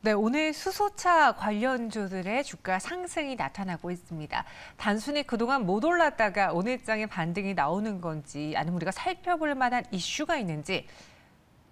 네, 오늘 수소차 관련주들의 주가 상승이 나타나고 있습니다. 단순히 그동안 못 올랐다가 오늘장에 반등이 나오는 건지 아니면 우리가 살펴볼 만한 이슈가 있는지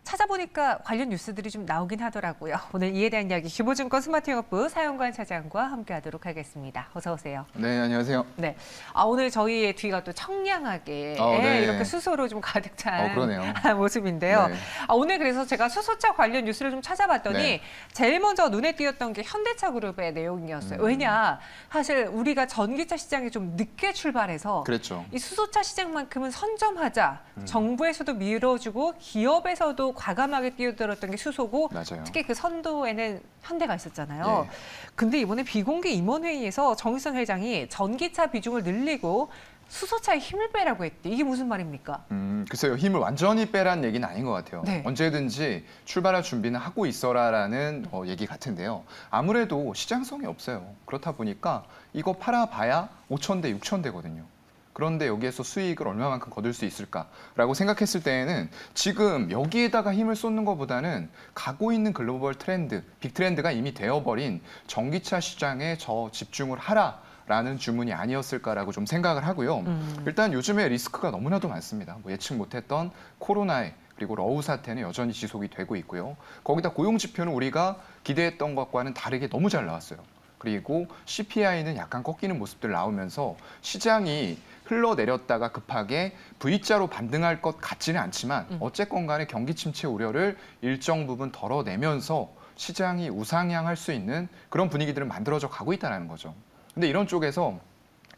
찾아보니까 관련 뉴스들이 좀 나오긴 하더라고요. 오늘 이에 대한 이야기 기보증권 스마트영업부 사연관 차장과 함께하도록 하겠습니다. 어서 오세요. 네, 안녕하세요. 네, 오늘 저희의 뒤가 또 청량하게 네. 이렇게 수소로 좀 가득 찬 그러네요. 모습인데요. 네. 오늘 그래서 제가 수소차 관련 뉴스를 좀 찾아봤더니 네. 제일 먼저 눈에 띄었던 게 현대차 그룹의 내용이었어요. 왜냐, 사실 우리가 전기차 시장에 좀 늦게 출발해서 그랬죠. 이 수소차 시장만큼은 선점하자. 정부에서도 밀어주고 기업에서도 과감하게 뛰어들었던 게 수소고 맞아요. 특히 그 선도에는 현대가 있었잖아요. 예. 근데 이번에 비공개 임원회의에서 정의선 회장이 전기차 비중을 늘리고 수소차에 힘을 빼라고 했대. 이게 무슨 말입니까? 글쎄요. 힘을 완전히 빼란 얘기는 아닌 것 같아요. 네. 언제든지 출발할 준비는 하고 있어라라는 얘기 같은데요. 아무래도 시장성이 없어요. 그렇다 보니까 이거 팔아봐야 5,000대, 6,000대거든요. 그런데 여기에서 수익을 얼마만큼 거둘 수 있을까라고 생각했을 때에는 지금 여기에다가 힘을 쏟는 것보다는 가고 있는 글로벌 트렌드, 빅 트렌드가 이미 되어버린 전기차 시장에 저 집중을 하라라는 주문이 아니었을까라고 좀 생각을 하고요. 일단 요즘에 리스크가 너무나도 많습니다. 예측 못했던 코로나에 그리고 러우 사태는 여전히 지속이 되고 있고요. 거기다 고용 지표는 우리가 기대했던 것과는 다르게 너무 잘 나왔어요. 그리고 CPI는 약간 꺾이는 모습들 나오면서 시장이 흘러내렸다가 급하게 V자로 반등할 것 같지는 않지만 어쨌건 간에 경기 침체 우려를 일정 부분 덜어내면서 시장이 우상향할 수 있는 그런 분위기들을 만들어져 가고 있다는 거죠. 근데 이런 쪽에서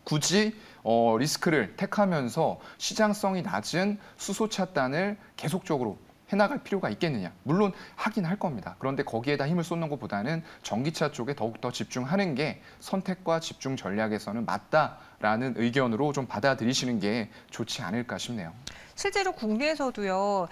굳이 리스크를 택하면서 시장성이 낮은 수소차단을 계속적으로 해나갈 필요가 있겠느냐. 물론 하긴 할 겁니다. 그런데 거기에다 힘을 쏟는 것보다는 전기차 쪽에 더욱더 집중하는 게 선택과 집중 전략에서는 맞다라는 의견으로 좀 받아들이시는 게 좋지 않을까 싶네요. 실제로 국내에서도요,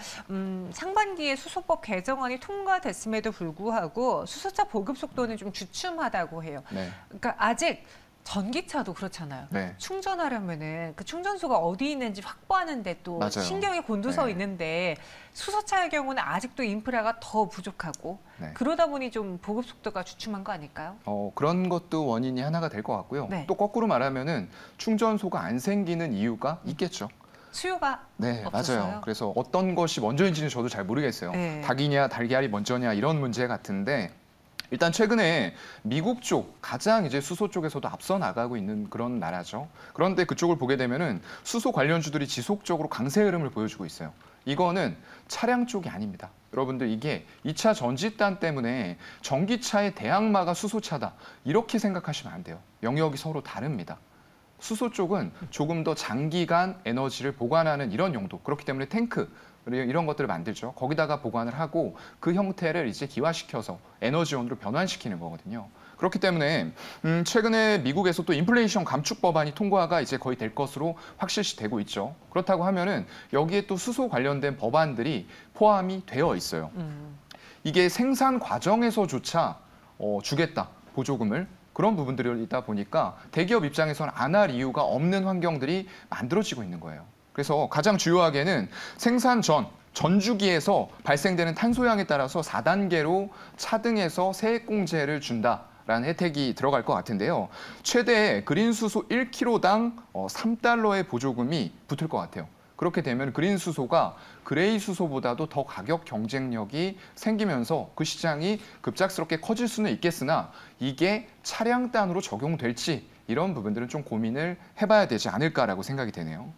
상반기에 수소법 개정안이 통과됐음에도 불구하고 수소차 보급 속도는 좀 주춤하다고 해요. 네. 그러니까 아직 전기차도 그렇잖아요. 네. 충전하려면은 그 충전소가 어디 있는지 확보하는데 또 맞아요. 신경이 곤두서 네. 있는데 수소차의 경우는 아직도 인프라가 더 부족하고 네. 그러다 보니 좀 보급 속도가 주춤한 거 아닐까요? 그런 것도 원인이 하나가 될 것 같고요. 네. 또 거꾸로 말하면은 충전소가 안 생기는 이유가 있겠죠. 수요가 네, 없었어요? 맞아요. 그래서 어떤 것이 먼저인지는 저도 잘 모르겠어요. 네. 닭이냐 달걀이 먼저냐 이런 문제 같은데 일단 최근에 미국 쪽 가장 이제 수소 쪽에서도 앞서 나가고 있는 그런 나라죠. 그런데 그쪽을 보게 되면은 수소 관련주들이 지속적으로 강세 흐름을 보여주고 있어요. 이거는 차량 쪽이 아닙니다. 여러분들 이게 2차 전지단 때문에 전기차의 대항마가 수소차다. 이렇게 생각하시면 안 돼요. 영역이 서로 다릅니다. 수소 쪽은 조금 더 장기간 에너지를 보관하는 이런 용도. 그렇기 때문에 탱크 이런 것들을 만들죠. 거기다가 보관을 하고 그 형태를 이제 기화시켜서 에너지원으로 변환시키는 거거든요. 그렇기 때문에 최근에 미국에서 또 인플레이션 감축 법안이 통과가 이제 거의 될 것으로 확실시되고 있죠. 그렇다고 하면은 여기에 또 수소 관련된 법안들이 포함이 되어 있어요. 이게 생산 과정에서조차 주겠다, 보조금을. 그런 부분들이다 보니까 대기업 입장에서는 안 할 이유가 없는 환경들이 만들어지고 있는 거예요. 그래서 가장 주요하게는 생산 전주기에서 발생되는 탄소량에 따라서 4단계로 차등해서 세액공제를 준다라는 혜택이 들어갈 것 같은데요. 최대 그린수소 1kg당 3달러의 보조금이 붙을 것 같아요. 그렇게 되면 그린 수소가 그레이 수소보다도 더 가격 경쟁력이 생기면서 그 시장이 급작스럽게 커질 수는 있겠으나 이게 차량단으로 적용될지 이런 부분들은 좀 고민을 해봐야 되지 않을까라고 생각이 되네요.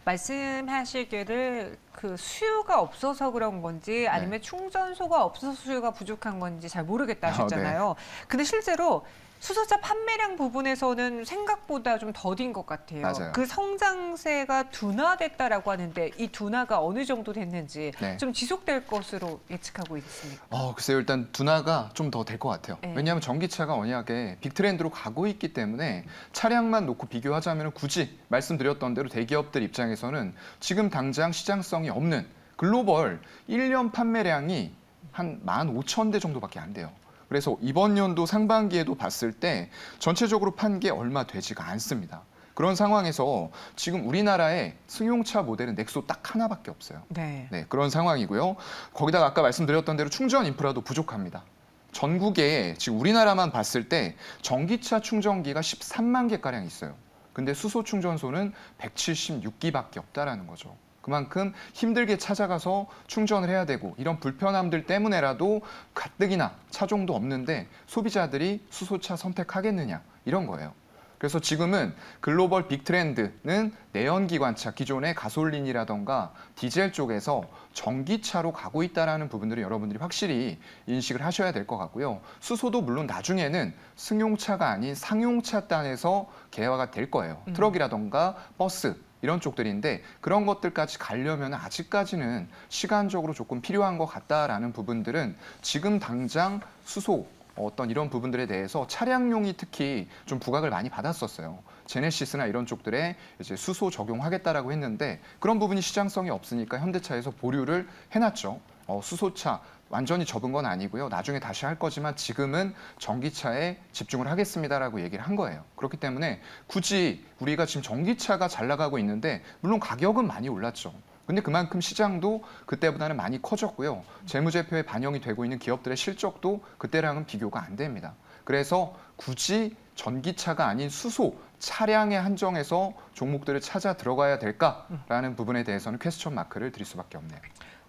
말씀하시기를 그 수요가 없어서 그런 건지 아니면 충전소가 없어서 수요가 부족한 건지 잘 모르겠다 하셨잖아요. 근데 실제로 수소차 판매량 부분에서는 생각보다 좀 더딘 것 같아요. 맞아요. 그 성장세가 둔화됐다라고 하는데 이 둔화가 어느 정도 됐는지 좀 지속될 것으로 예측하고 있습니까? 글쎄요. 일단 둔화가 좀 더 될 것 같아요. 네. 왜냐하면 전기차가 워낙에 빅트렌드로 가고 있기 때문에 차량만 놓고 비교하자면 굳이 말씀드렸던 대로 대기업들 입장에서는 지금 당장 시장성이 없는 글로벌 1년 판매량이 한 15,000대 정도밖에 안 돼요. 그래서 이번 연도 상반기에도 봤을 때 전체적으로 판 게 얼마 되지가 않습니다. 그런 상황에서 지금 우리나라의 승용차 모델은 넥소 딱 하나밖에 없어요. 네. 그런 상황이고요. 거기다가 아까 말씀드렸던 대로 충전 인프라도 부족합니다. 전국에 지금 우리나라만 봤을 때 전기차 충전기가 13만 개가량 있어요. 근데 수소 충전소는 176기밖에 없다라는 거죠. 그만큼 힘들게 찾아가서 충전을 해야 되고 이런 불편함들 때문에라도 가뜩이나 차종도 없는데 소비자들이 수소차 선택하겠느냐 이런 거예요. 그래서 지금은 글로벌 빅 트렌드는 내연기관차, 기존의 가솔린이라던가 디젤 쪽에서 전기차로 가고 있다는 부분들을 여러분들이 확실히 인식을 하셔야 될 것 같고요. 수소도 물론 나중에는 승용차가 아닌 상용차 단에서 개화가 될 거예요. 트럭이라던가 버스 이런 쪽들인데 그런 것들까지 가려면 아직까지는 시간적으로 조금 필요한 것 같다라는 부분들은 지금 당장 수소 어떤 이런 부분들에 대해서 차량용이 특히 좀 부각을 많이 받았었어요. 제네시스나 이런 쪽들에 이제 수소 적용하겠다라고 했는데 그런 부분이 시장성이 없으니까 현대차에서 보류를 해놨죠. 수소차 완전히 접은 건 아니고요. 나중에 다시 할 거지만 지금은 전기차에 집중을 하겠습니다라고 얘기를 한 거예요. 그렇기 때문에 굳이 우리가 지금 전기차가 잘 나가고 있는데 물론 가격은 많이 올랐죠. 근데 그만큼 시장도 그때보다는 많이 커졌고요. 재무제표에 반영이 되고 있는 기업들의 실적도 그때랑은 비교가 안 됩니다. 그래서 굳이 전기차가 아닌 수소 차량에 한정해서 종목들을 찾아 들어가야 될까라는 부분에 대해서는 퀘스천 마크를 드릴 수밖에 없네요.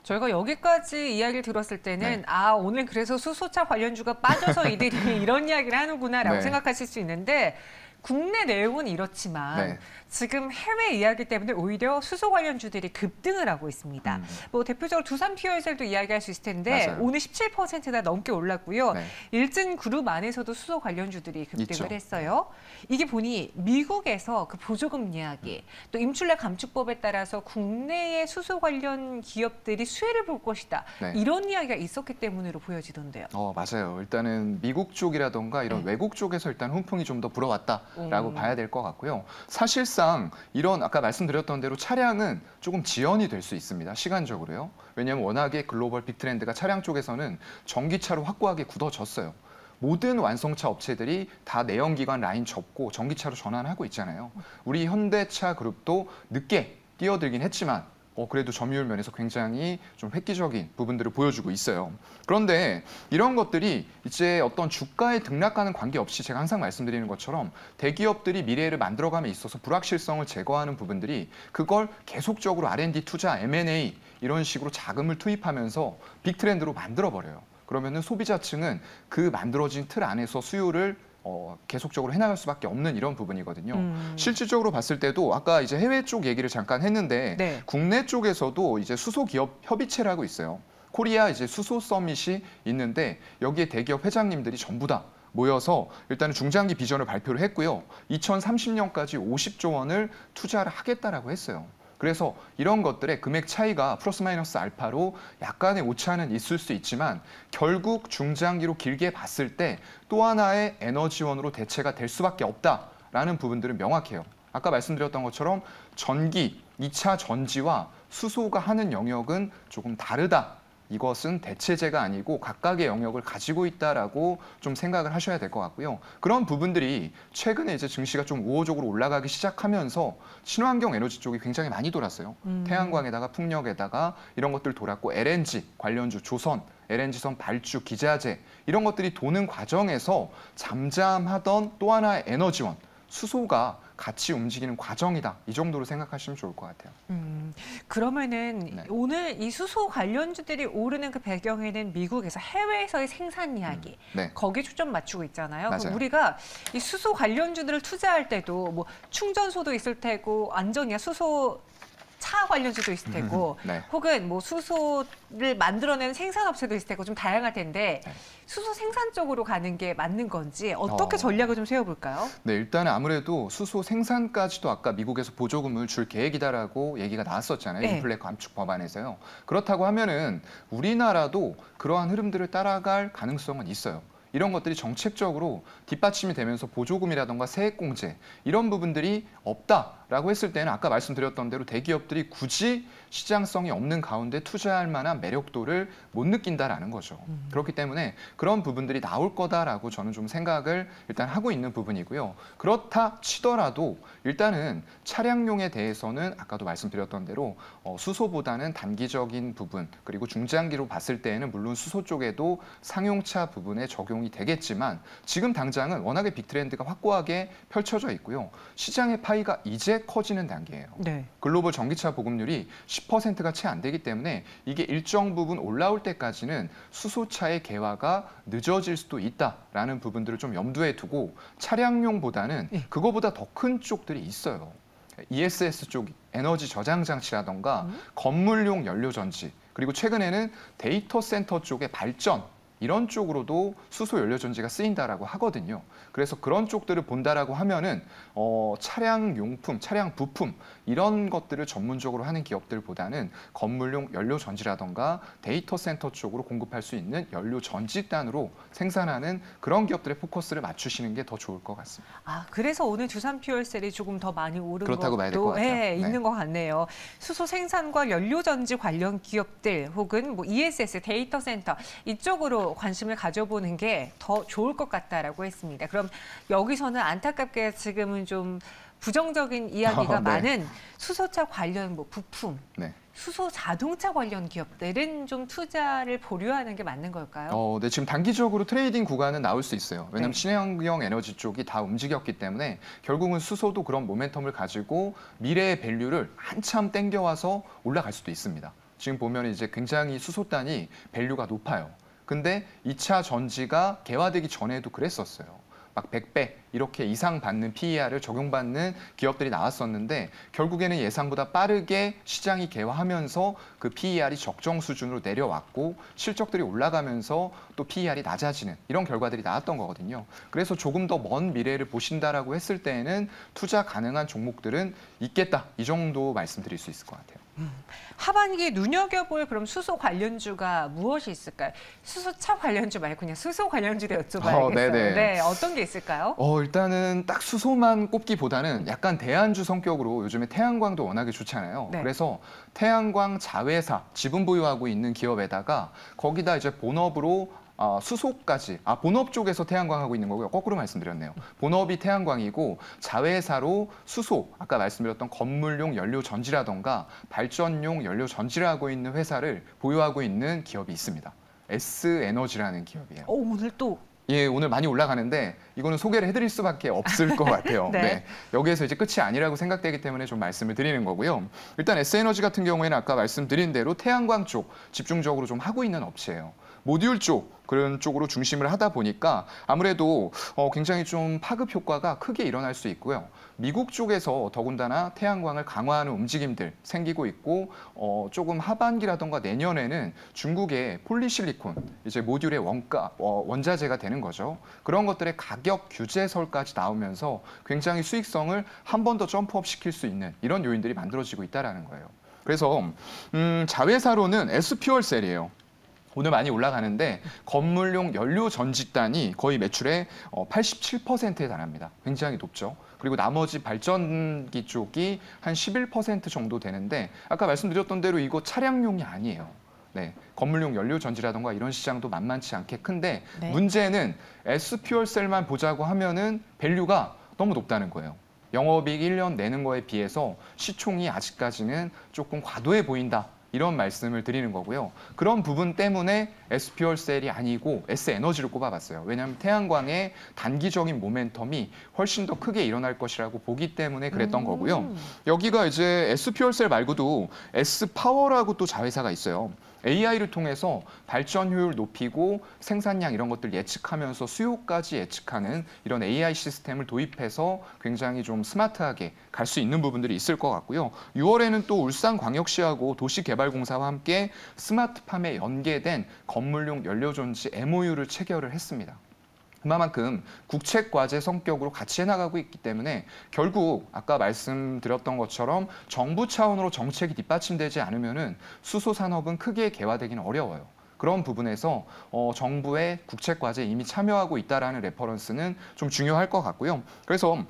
저희가 여기까지 이야기를 들었을 때는 오늘 그래서 수소차 관련주가 빠져서 이들이 이런 이야기를 하는구나라고 생각하실 수 있는데 국내 내용은 이렇지만 지금 해외 이야기 때문에 오히려 수소 관련주들이 급등을 하고 있습니다. 뭐 대표적으로 두산 퓨얼셀도 이야기할 수 있을 텐데 오늘 17%나 넘게 올랐고요. 일진 그룹 안에서도 수소 관련주들이 급등을 했어요. 이게 보니 미국에서 그 보조금 이야기, 또 임출래 감축법에 따라서 국내의 수소 관련 기업들이 수혜를 볼 것이다. 이런 이야기가 있었기 때문으로 보여지던데요. 맞아요. 일단은 미국 쪽이라던가 이런 외국 쪽에서 일단 훈풍이 좀 더 불어왔다라고 봐야 될 것 같고요. 사실상 이런 아까 말씀드렸던 대로 차량은 조금 지연이 될 수 있습니다. 시간적으로요. 왜냐하면 워낙에 글로벌 빅트렌드가 차량 쪽에서는 전기차로 확고하게 굳어졌어요. 모든 완성차 업체들이 다 내연기관 라인 접고 전기차로 전환하고 있잖아요. 우리 현대차 그룹도 늦게 뛰어들긴 했지만 그래도 점유율 면에서 굉장히 좀 획기적인 부분들을 보여주고 있어요. 그런데 이런 것들이 이제 어떤 주가에 등락하는 관계없이 제가 항상 말씀드리는 것처럼 대기업들이 미래를 만들어감에 있어서 불확실성을 제거하는 부분들이 그걸 계속적으로 R&D 투자, M&A 이런 식으로 자금을 투입하면서 빅트렌드로 만들어버려요. 그러면은 소비자층은 그 만들어진 틀 안에서 수요를 계속적으로 해나갈 수밖에 없는 이런 부분이거든요. 실질적으로 봤을 때도 아까 이제 해외 쪽 얘기를 잠깐 했는데 국내 쪽에서도 이제 수소 기업 협의체라고 있어요. 코리아 이제 수소 서밋이 있는데 여기에 대기업 회장님들이 전부 다 모여서 일단은 중장기 비전을 발표를 했고요. 2030년까지 50조 원을 투자를 하겠다라고 했어요. 그래서 이런 것들의 금액 차이가 플러스 마이너스 알파로 약간의 오차는 있을 수 있지만 결국 중장기로 길게 봤을 때 또 하나의 에너지원으로 대체가 될 수밖에 없다라는 부분들은 명확해요. 아까 말씀드렸던 것처럼 전기, 2차 전지와 수소가 하는 영역은 조금 다르다. 이것은 대체제가 아니고 각각의 영역을 가지고 있다라고 좀 생각을 하셔야 될 것 같고요. 그런 부분들이 최근에 이제 증시가 좀 우호적으로 올라가기 시작하면서 친환경 에너지 쪽이 굉장히 많이 돌았어요. 태양광에다가 풍력에다가 이런 것들 돌았고 LNG 관련주 조선, LNG선 발주, 기자재 이런 것들이 도는 과정에서 잠잠하던 또 하나의 에너지원, 수소가 같이 움직이는 과정이다. 이 정도로 생각하시면 좋을 것 같아요. 그러면은 오늘 이 수소 관련주들이 오르는 그 배경에는 미국에서 해외에서의 생산 이야기, 거기에 초점 맞추고 있잖아요. 그럼 우리가 이 수소 관련주들을 투자할 때도 뭐 충전소도 있을 테고 안전이야 수소 차 관련주도 있을 테고 혹은 뭐 수소를 만들어내는 생산업체도 있을 테고 좀 다양할 텐데 수소 생산 쪽으로 가는 게 맞는 건지 어떻게 전략을 좀 세워볼까요? 일단은 아무래도 수소 생산까지도 아까 미국에서 보조금을 줄 계획이다라고 얘기가 나왔었잖아요. 인플레 감축 법안에서요. 그렇다고 하면은 우리나라도 그러한 흐름들을 따라갈 가능성은 있어요. 이런 것들이 정책적으로 뒷받침이 되면서 보조금이라던가 세액공제 이런 부분들이 없다. 라고 했을 때는 아까 말씀드렸던 대로 대기업들이 굳이 시장성이 없는 가운데 투자할 만한 매력도를 못 느낀다라는 거죠. 그렇기 때문에 그런 부분들이 나올 거다라고 저는 좀 생각을 일단 하고 있는 부분이고요. 그렇다 치더라도 일단은 차량용에 대해서는 아까도 말씀드렸던 대로 수소보다는 단기적인 부분 그리고 중장기로 봤을 때에는 물론 수소 쪽에도 상용차 부분에 적용이 되겠지만 지금 당장은 워낙에 빅트렌드가 확고하게 펼쳐져 있고요. 시장의 파이가 이제 커지는 단계예요. 네. 글로벌 전기차 보급률이 10%가 채 안 되기 때문에 이게 일정 부분 올라올 때까지는 수소차의 개화가 늦어질 수도 있다라는 부분들을 좀 염두에 두고 차량용보다는 그거보다 더 큰 쪽들이 있어요. ESS 쪽 에너지 저장 장치라던가 건물용 연료 전지 그리고 최근에는 데이터 센터 쪽의 발전 이런 쪽으로도 수소 연료 전지가 쓰인다라고 하거든요. 그래서 그런 쪽들을 본다라고 하면은 차량 용품, 차량 부품 이런 것들을 전문적으로 하는 기업들보다는 건물용 연료 전지라던가 데이터 센터 쪽으로 공급할 수 있는 연료 전지단으로 생산하는 그런 기업들의 포커스를 맞추시는 게 더 좋을 것 같습니다. 아, 그래서 오늘 두산 퓨얼셀이 조금 더 많이 오른 그렇다고 봐야 될 것 것도 같아요. 네. 있는 것 같네요. 수소 생산과 연료 전지 관련 기업들 혹은 뭐 ESS 데이터 센터 이쪽으로 관심을 가져보는 게 더 좋을 것 같다라고 했습니다. 그럼 여기서는 안타깝게 지금은 좀 부정적인 이야기가 네. 많은 수소차 관련 뭐 부품, 네. 수소 자동차 관련 기업들은 좀 투자를 보류하는 게 맞는 걸까요? 네, 지금 단기적으로 트레이딩 구간은 나올 수 있어요. 왜냐하면 네. 친환경 에너지 쪽이 다 움직였기 때문에 결국은 수소도 그런 모멘텀을 가지고 미래의 밸류를 한참 땡겨와서 올라갈 수도 있습니다. 지금 보면 이제 굉장히 수소단이 밸류가 높아요. 근데 2차 전지가 개화되기 전에도 그랬었어요. 막 100배 이렇게 이상 받는 PER을 적용받는 기업들이 나왔었는데 결국에는 예상보다 빠르게 시장이 개화하면서 그 PER이 적정 수준으로 내려왔고 실적들이 올라가면서 또 PER이 낮아지는 이런 결과들이 나왔던 거거든요. 그래서 조금 더 먼 미래를 보신다라고 했을 때에는 투자 가능한 종목들은 있겠다. 이 정도 말씀드릴 수 있을 것 같아요. 하반기 눈여겨볼 그럼 수소 관련주가 무엇이 있을까요? 수소차 관련주 말고 그냥 수소 관련주로 여쭤봐야겠어요. 네네. 네, 어떤 게 있을까요? 일단은 딱 수소만 꼽기보다는 약간 대안주 성격으로 요즘에 태양광도 워낙에 좋잖아요. 네. 그래서 태양광 자회사 지분 보유하고 있는 기업에다가 거기다 이제 본업으로 수소까지, 본업 쪽에서 태양광 하고 있는 거고요. 거꾸로 말씀드렸네요. 본업이 태양광이고 자회사로 수소, 아까 말씀드렸던 건물용 연료 전지라던가 발전용 연료 전지를 하고 있는 회사를 보유하고 있는 기업이 있습니다. S에너지라는 기업이에요. 오늘 또 예, 오늘 많이 올라가는데 이거는 소개를 해드릴 수밖에 없을 것 같아요. 네. 네. 여기에서 이제 끝이 아니라고 생각되기 때문에 좀 말씀을 드리는 거고요. 일단 S에너지 같은 경우에는 아까 말씀드린 대로 태양광 쪽 집중적으로 좀 하고 있는 업체예요. 모듈 쪽 그런 쪽으로 중심을 하다 보니까 아무래도 굉장히 좀 파급 효과가 크게 일어날 수 있고요. 미국 쪽에서 더군다나 태양광을 강화하는 움직임들 생기고 있고 조금 하반기라던가 내년에는 중국의 폴리실리콘 이제 모듈의 원자재가 되는 거죠. 그런 것들의 가격 규제설까지 나오면서 굉장히 수익성을 한 번 더 점프업 시킬 수 있는 이런 요인들이 만들어지고 있다는 거예요. 그래서 자회사로는 S퓨얼셀이에요. 오늘 많이 올라가는데 건물용 연료 전지단이 거의 매출의 87%에 달합니다. 굉장히 높죠. 그리고 나머지 발전기 쪽이 한 11% 정도 되는데 아까 말씀드렸던 대로 이거 차량용이 아니에요. 네, 건물용 연료 전지라던가 이런 시장도 만만치 않게 큰데 네. 문제는 S퓨얼셀만 보자고 하면은 밸류가 너무 높다는 거예요. 영업이익 1년 내는 거에 비해서 시총이 아직까지는 조금 과도해 보인다. 이런 말씀을 드리는 거고요. 그런 부분 때문에 S퓨얼셀이 아니고 S에너지를 꼽아봤어요. 왜냐하면 태양광의 단기적인 모멘텀이 훨씬 더 크게 일어날 것이라고 보기 때문에 그랬던 거고요. 여기가 이제 S퓨얼셀 말고도 S파워라고 또 자회사가 있어요. AI를 통해서 발전 효율 높이고 생산량 이런 것들 예측하면서 수요까지 예측하는 이런 AI 시스템을 도입해서 굉장히 좀 스마트하게 갈 수 있는 부분들이 있을 것 같고요. 6월에는 또 울산광역시하고 도시개발공사와 함께 스마트팜에 연계된 건물용 연료전지 MOU를 체결을 했습니다. 그만큼 국책과제 성격으로 같이 해나가고 있기 때문에 결국 아까 말씀드렸던 것처럼 정부 차원으로 정책이 뒷받침되지 않으면은 수소 산업은 크게 개화되기는 어려워요. 그런 부분에서 정부의 국책과제에 이미 참여하고 있다라는 레퍼런스는 좀 중요할 것 같고요. 그래서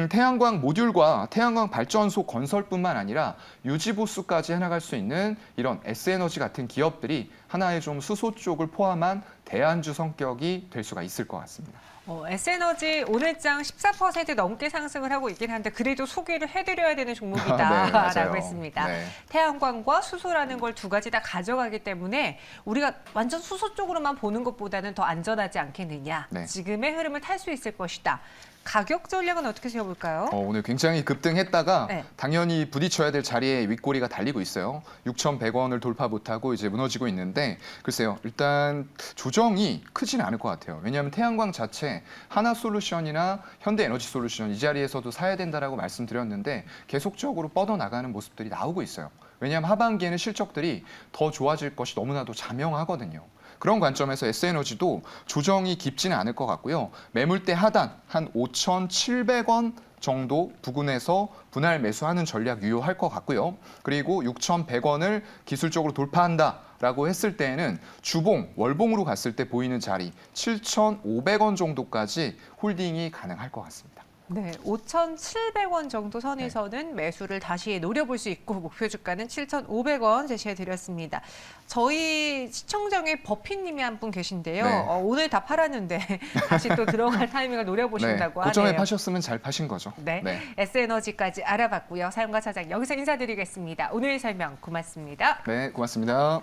태양광 모듈과 태양광 발전소 건설뿐만 아니라 유지 보수까지 해나갈 수 있는 이런 S에너지 같은 기업들이 하나의 좀 수소 쪽을 포함한 대안주 성격이 될 수가 있을 것 같습니다. S에너지 오늘장 14% 넘게 상승을 하고 있긴 한데 그래도 소개를 해드려야 되는 네, 종목이다라고 했습니다. 네. 태양광과 수소라는 걸 두 가지 다 가져가기 때문에 우리가 완전 수소 쪽으로만 보는 것보다는 더 안전하지 않겠느냐. 네. 지금의 흐름을 탈 수 있을 것이다. 가격 전략은 어떻게 세워볼까요? 오늘 굉장히 급등했다가 네. 당연히 부딪혀야 될 자리에 윗꼬리가 달리고 있어요. 6,100원을 돌파 못하고 이제 무너지고 있는데 글쎄요. 일단 조정이 크진 않을 것 같아요. 왜냐하면 태양광 자체 하나솔루션이나 현대에너지솔루션 이 자리에서도 사야 된다라고 말씀드렸는데 계속적으로 뻗어나가는 모습들이 나오고 있어요. 왜냐하면 하반기에는 실적들이 더 좋아질 것이 너무나도 자명하거든요. 그런 관점에서 S에너지도 조정이 깊지는 않을 것 같고요. 매물대 하단 한 5,700원 정도 부근에서 분할 매수하는 전략 유효할 것 같고요. 그리고 6,100원을 기술적으로 돌파한다라고 했을 때에는 주봉, 월봉으로 갔을 때 보이는 자리 7,500원 정도까지 홀딩이 가능할 것 같습니다. 네, 5,700원 정도 선에서는 매수를 다시 노려볼 수 있고 목표 주가는 7,500원 제시해드렸습니다. 저희 시청자 중에 버피님이 한 분 계신데요. 네. 오늘 다 팔았는데 다시 또 들어갈 타이밍을 노려보신다고 하네요. 고점에 파셨으면 잘 파신 거죠. 네, S에너지까지 알아봤고요. 사용과 차장 여기서 인사드리겠습니다. 오늘 설명 고맙습니다. 네, 고맙습니다.